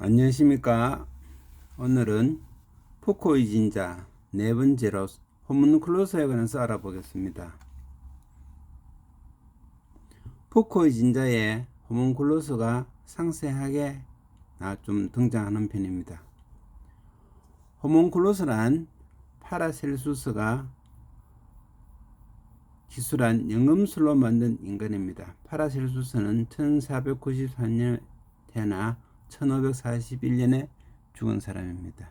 안녕하십니까. 오늘은 푸코의 진자 네 번째로 호문클루스에 관해서 알아보겠습니다. 푸코의 진자에 호문클루스가 상세하게 좀 등장하는 편입니다. 호문클루스란 파라셀수스가 기술한 영음술로 만든 인간입니다. 파라셀수스는 1494년에 태어나 1541년에 죽은 사람입니다.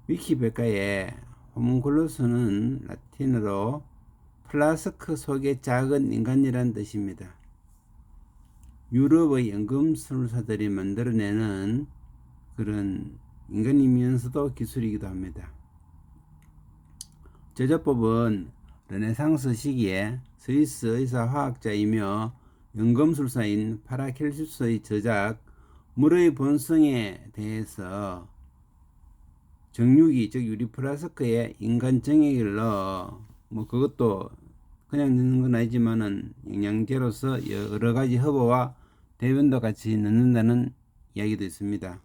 위키백과에 호문클루스는 라틴어로 플라스크 속의 작은 인간이란 뜻입니다. 유럽의 연금술사들이 만들어내는 그런 인간이면서도 기술이기도 합니다. 제조법은 르네상스 시기에 스위스 의사화학자이며 연금술사인 파라켈수스의 저작 물의 본성에 대해서 정유기 즉 유리플라스크에 인간 정액을 넣어 그것도 그냥 넣는 건 아니지만은 영양제로서 여러 가지 허브와 대변도 같이 넣는다는 이야기도 있습니다.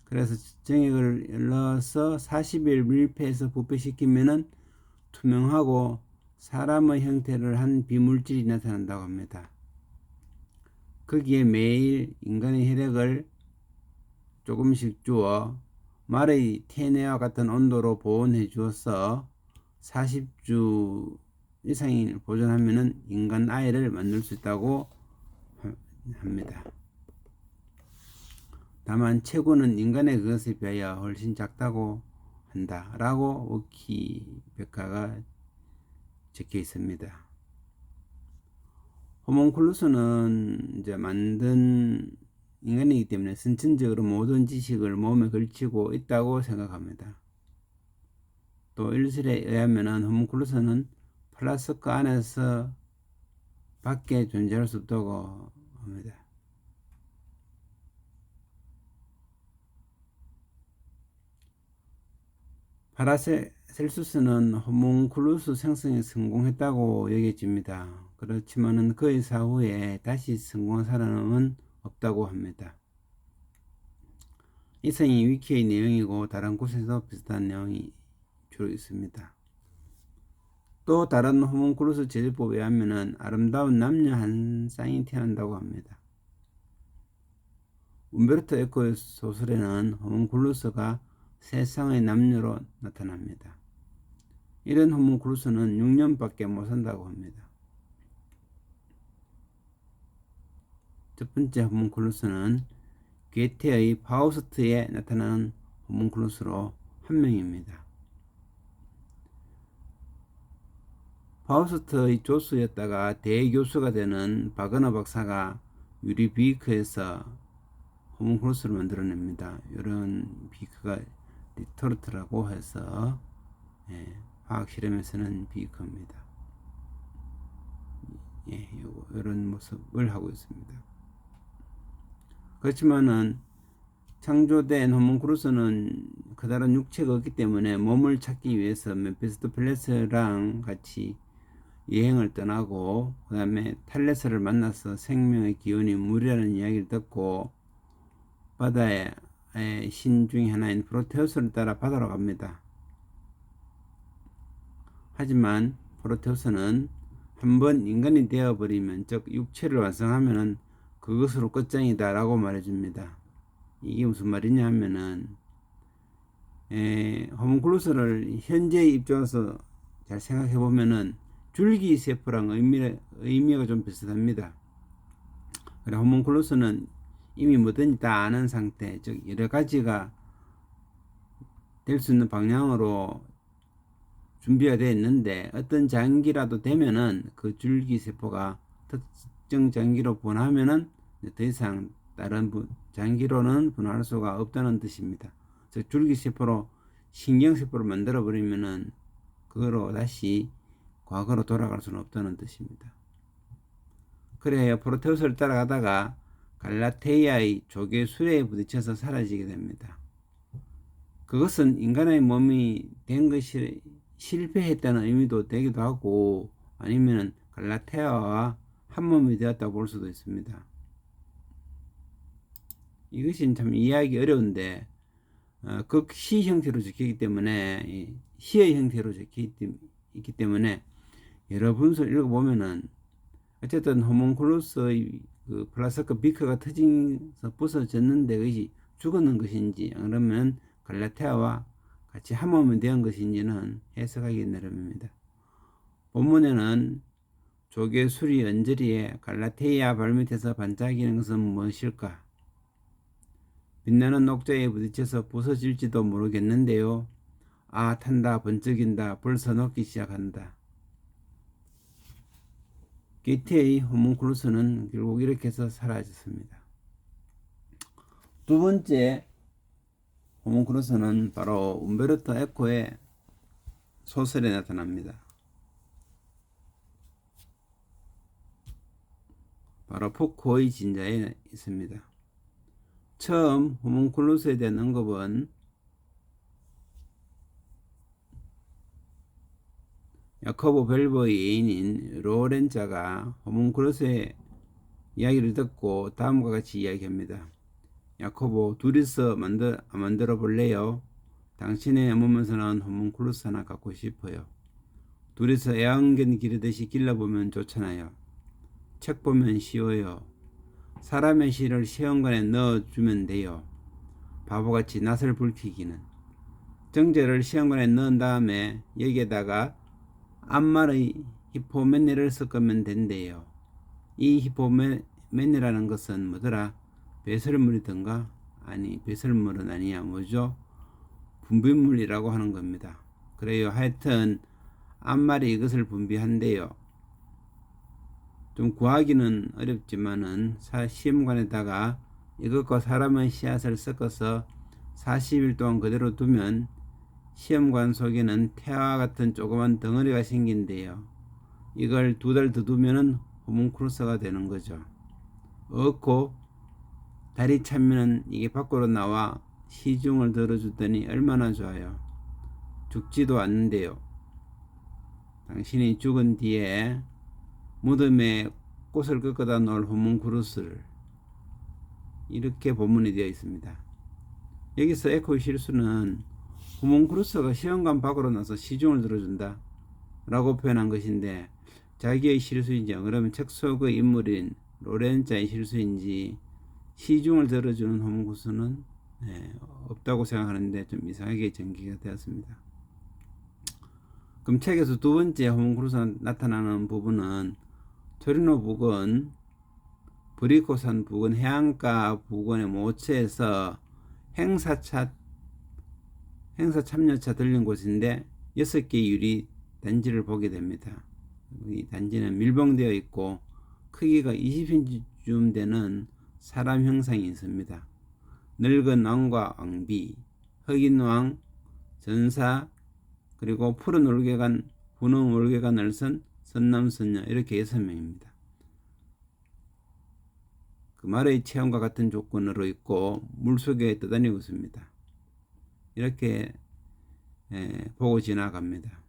그래서 정액을 넣어서 40일 밀폐해서 부패시키면은 투명하고 사람의 형태를 한 비물질이 나타난다고 합니다. 거기에 매일 인간의 혈액을 조금씩 주어 말의 태내와 같은 온도로 보온해 주어서 40주 이상을 보존하면 인간 아이를 만들 수 있다고 합니다. 다만 체구는 인간의 그것에 비하여 훨씬 작다고 한다 라고 위키백과가 적혀 있습니다. 호문클루스는 이제 만든 인간이기 때문에 선천적으로 모든 지식을 몸에 걸치고 있다고 생각합니다. 또 일설에 의하면 호문클루스는 플라스크 안에서 밖에 존재할 수 없다고 합니다. 파라셀수스는 호문클루스 생성에 성공했다고 여겨집니다. 그렇지만 그의 사후에 다시 성공한 사람은 없다고 합니다. 이상이 위키의 내용이고 다른 곳에서 비슷한 내용이 주로 있습니다. 또 다른 호문클루스 제조법에 의하면 아름다운 남녀 한 쌍이 태어난다고 합니다. 움베르토 에코의 소설에는 호문클루스가 세 쌍의 남녀로 나타납니다. 이런 호문클루스는 6년밖에 못 산다고 합니다. 첫 번째 호문클루스는 괴테의 파우스트에 나타나는 호문클루스로 한 명입니다. 파우스트의 조수였다가 대교수가 되는 바그너 박사가 유리 비크에서 호문클루스를 만들어냅니다. 이런 비크가 리토르트라고 해서 화학 실험에서는 비크입니다. 이런 모습을 하고 있습니다. 그렇지만은 창조된 호문클루스는 그다른 육체가 없기 때문에 몸을 찾기 위해서 메피스토펠레스랑 같이 여행을 떠나고 그 다음에 탈레스를 만나서 생명의 기운이 물이라는 이야기를 듣고 바다의 신 중에 하나인 프로테우스를 따라 바다로 갑니다. 하지만 프로테우스는 한번 인간이 되어버리면 즉 육체를 완성하면은 그것으로 끝장이다 라고 말해줍니다. 이게 무슨 말이냐 하면은 호문클루스를 현재의 입장에서 잘 생각해 보면은 줄기세포랑 의미가 좀 비슷합니다. 그래 호문클루스는 이미 뭐든지 다 아는 상태, 즉 여러 가지가 될 수 있는 방향으로 준비가 되어 있는데 어떤 장기라도 되면은 그 줄기세포가 특정 장기로 분화하면은 더 이상 다른 장기로는 분화할 수가 없다는 뜻입니다. 즉 줄기세포로 신경세포를 만들어 버리면은 그거로 다시 과거로 돌아갈 수는 없다는 뜻입니다. 그래야 프로테우스를 따라가다가 갈라테이아의 조개 수레에 부딪혀서 사라지게 됩니다. 그것은 인간의 몸이 된 것이 실패했다는 의미도 되기도 하고 아니면 갈라테아와 한 몸이 되었다고 볼 수도 있습니다. 이것이 참 이해하기 어려운데 극시 형태로 적혀있기 때문에 시의 형태로 적혀있기 때문에 여러 분수를 읽어보면은 어쨌든 호문클루스의 그 플라스크 비커가 터지면서 부서졌는데 그것이 죽었는 것인지 그러면 갈라테아와 같이 한 몸이 되은 것인지는 해석하기 나름입니다. 본문에는 조개 수리 언저리에 갈라테아 발밑에서 반짝이는 것은 무엇일까? 빛나는 녹자에 부딪혀서 부서질지도 모르겠는데요. 아, 탄다, 번쩍인다, 벌써 녹기 시작한다. 게이트의 호문클루스는 결국 이렇게 해서 사라졌습니다. 두 번째 호문클루스는 바로 움베르토 에코의 소설에 나타납니다. 바로 포코의 진자에 있습니다. 처음 호문클루스에 대한 언급은 야코보 벨버의 애인인 로렌자가 호문클루스의 이야기를 듣고 다음과 같이 이야기합니다. 야코보, 둘이서 만들어 볼래요? 당신의 몸에서 나온 호문클루스 하나 갖고 싶어요. 둘이서 애완견 기르듯이 길러보면 좋잖아요. 책 보면 쉬워요. 사람의 실을 시험관에 넣어주면 돼요. 바보같이 낯을 붉히기는. 정제를 시험관에 넣은 다음에 여기에다가 암말의 히포메네를 섞으면 된대요. 이 히포메네라는 것은 뭐더라? 배설물이던가? 아니, 배설물은 아니야. 뭐죠? 분비물이라고 하는 겁니다. 그래요. 하여튼 암말이 이것을 분비한대요. 좀 구하기는 어렵지만은 시험관에다가 이것과 사람의 씨앗을 섞어서 40일 동안 그대로 두면 시험관 속에는 태아와 같은 조그만 덩어리가 생긴대요. 이걸 2달 더 두면은 호문클루스가 되는 거죠. 얻고 달이 차면은 이게 밖으로 나와 시중을 들어주더니 얼마나 좋아요. 죽지도 않는데요. 당신이 죽은 뒤에 무덤에 꽃을 꺾어다 놓을 호문클루스를 이렇게 본문이 되어 있습니다. 여기서 에코의 실수는 호문클루스가 시험관 밖으로 나서 시중을 들어준다 라고 표현한 것인데 자기의 실수인지 그러면 책 속의 인물인 로렌자의 실수인지 시중을 들어주는 호문클루스는 없다고 생각하는데 좀 이상하게 전개가 되었습니다. 그럼 책에서 두 번째 호문클루스가 나타나는 부분은 토리노 부근, 브리코산 부근, 해안가 부근의 모처에서 행사 참여차 들린 곳인데 6개의 유리 단지를 보게 됩니다. 이 단지는 밀봉되어 있고 크기가 20cm쯤 되는 사람 형상이 있습니다. 늙은 왕과 왕비, 흑인 왕, 전사, 그리고 푸른 올개간, 분홍 올개간을 선 선남선녀 이렇게 6명입니다. 그 말의 체험과 같은 조건으로 있고 물속에 떠다니고 있습니다. 이렇게 보고 지나갑니다.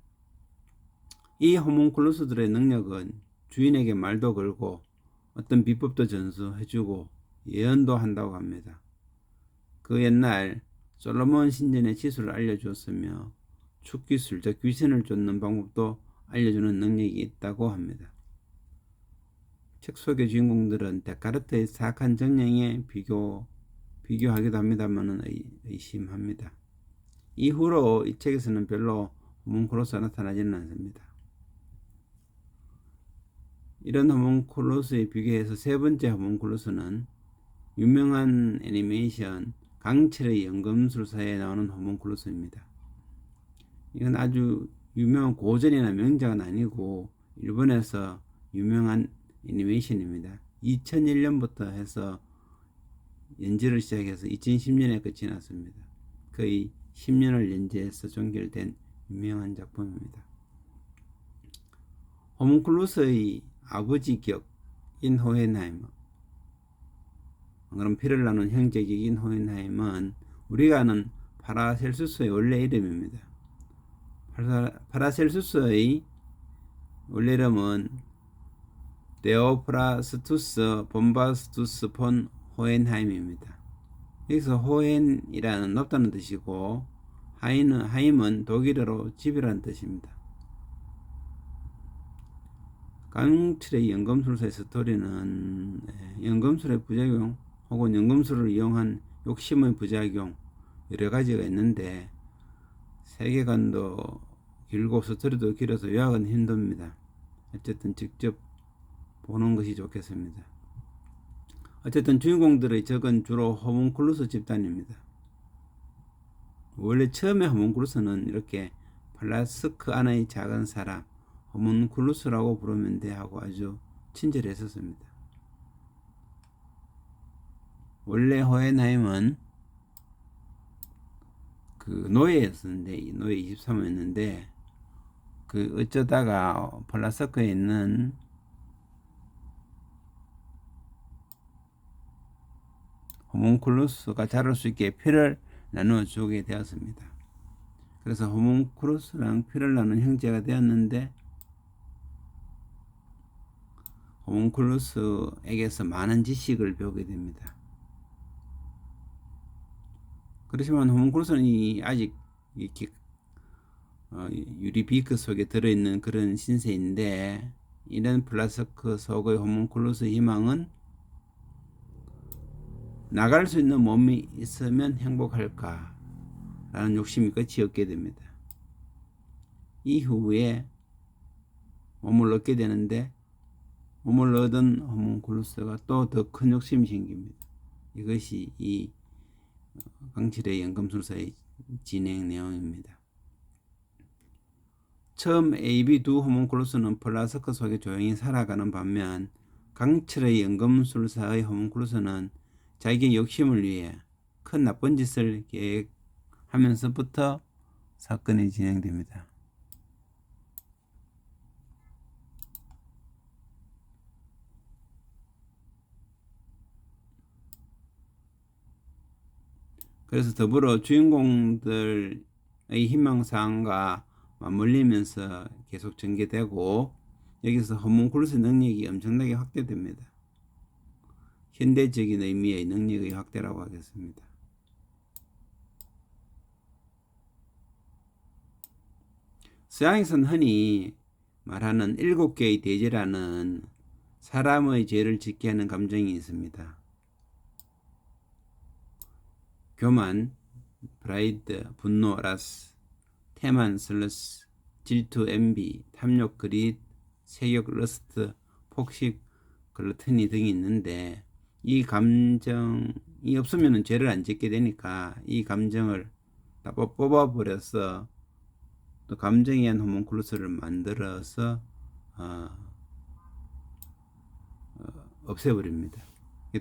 이 호문클루스들의 능력은 주인에게 말도 걸고 어떤 비법도 전수해주고 예언도 한다고 합니다. 그 옛날 솔로몬 신전의 지수를 알려주었으며 축기술, 즉 귀신을 쫓는 방법도 알려주는 능력이 있다고 합니다. 책 속의 주인공들은 데카르트의 사악한 정령에 비교하기도 합니다만 의심합니다. 이후로 이 책에서는 별로 호문클루스가 나타나지는 않습니다. 이런 호문클루스에 비교해서 세 번째 호문클루스는 유명한 애니메이션 강철의 연금술사에 나오는 호문클루스입니다. 이건 아주 유명한 고전이나 명작은 아니고 일본에서 유명한 애니메이션입니다. 2001년부터 해서 연재를 시작해서 2010년에 끝이 났습니다. 거의 10년을 연재해서 종결된 유명한 작품입니다. 호문클루스의 아버지 격인 호헨하이머, 그럼 피를 나눈 형제 격인 호헨하이머는 우리가 아는 파라셀수스의 원래 이름입니다. 파라셀수스의 원래 이름은 데오프라스투스 봄바스투스 폰 호헨하임입니다. 여기서 호헨이라는 높다는 뜻이고 하임은 독일어로 집이라는 뜻입니다. 강철의 연금술사의 스토리는 연금술의 부작용 혹은 연금술을 이용한 욕심의 부작용 여러 가지가 있는데 세계관도 길고 스토리도 길어서 요약은 힘듭니다. 어쨌든 직접 보는 것이 좋겠습니다. 어쨌든 주인공들의 적은 주로 호문클루스 집단입니다. 원래 처음에 호문클루스는 이렇게 플라스크 안의 작은 사람 호문클루스라고 부르면 돼 하고 아주 친절했었습니다. 원래 호헨하임은 그 노예였었는데 노예 23호였는데 그 어쩌다가 플라스크에 있는 호문클루스가 자랄 수 있게 피를 나누어 주게 되었습니다. 그래서 호문클루스랑 피를 나눈 형제가 되었는데 호문클루스에게서 많은 지식을 배우게 됩니다. 그렇지만 호문클루스는 아직 이렇게 유리 비크 속에 들어있는 그런 신세인데 이런 플라스크 속의 호문클루스 희망은 나갈 수 있는 몸이 있으면 행복할까 라는 욕심이 끝이 없게 됩니다. 이후에 몸을 얻게 되는데 몸을 얻은 호문클루스가 또 더 큰 욕심이 생깁니다. 이것이 이 강철의 연금술사의 진행 내용입니다. 처음 AB 두 호문클루스는 플라스크 속에 조용히 살아가는 반면 강철의 연금술사의 호문클루스는 자기의 욕심을 위해 큰 나쁜 짓을 계획하면서부터 사건이 진행됩니다. 그래서 더불어 주인공들의 희망사항과 맞물리면서 계속 전개되고 여기서 호문클루스 능력이 엄청나게 확대됩니다. 현대적인 의미의 능력의 확대라고 하겠습니다. 서양에서는 흔히 말하는 7개의 대죄라는 사람의 죄를 짓게 하는 감정이 있습니다. 교만, 프라이드, 분노, 라스, 태만, 슬러스, 질투, 엔비, 탐욕, 그릿, 세욕, 러스트, 폭식, 글루트니 등이 있는데 이 감정이 없으면 죄를 안 짓게 되니까 이 감정을 다 뽑아버려서 또 감정에 의한 호문클루스를 만들어서 없애버립니다.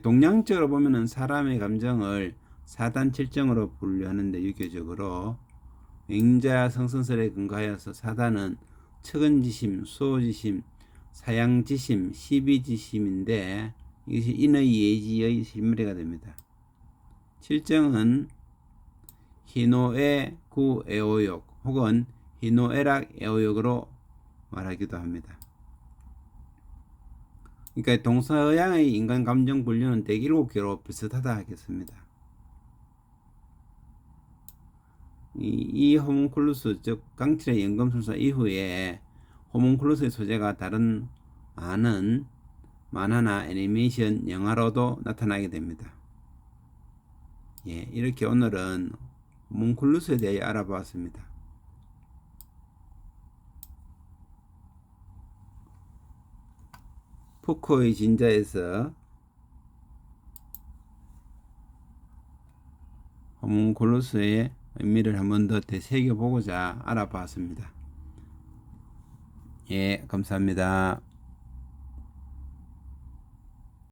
동양적으로 보면은 사람의 감정을 사단 7정으로 분류하는데 유교적으로 맹자성선설에 근거하여서 사단은 척은지심, 수호지심, 사양지심, 시비지심인데 이것이 인의 예지의 실무리가 됩니다. 7정은 희노애 구애오욕 혹은 희노애락 애오욕으로 말하기도 합니다. 그러니까 동서양의 인간 감정 분류는 대개 7개로 비슷하다 하겠습니다. 이 호문클루스 즉 강철의 연금술사 이후에 호문클루스의 소재가 다른 많은 만화나 애니메이션 영화로도 나타나게 됩니다. 이렇게 오늘은 호문클루스에 대해 알아보았습니다. 푸코의 진자에서 호문클루스의 의미를 한 번 더 되새겨보고자 알아봤습니다. 감사합니다.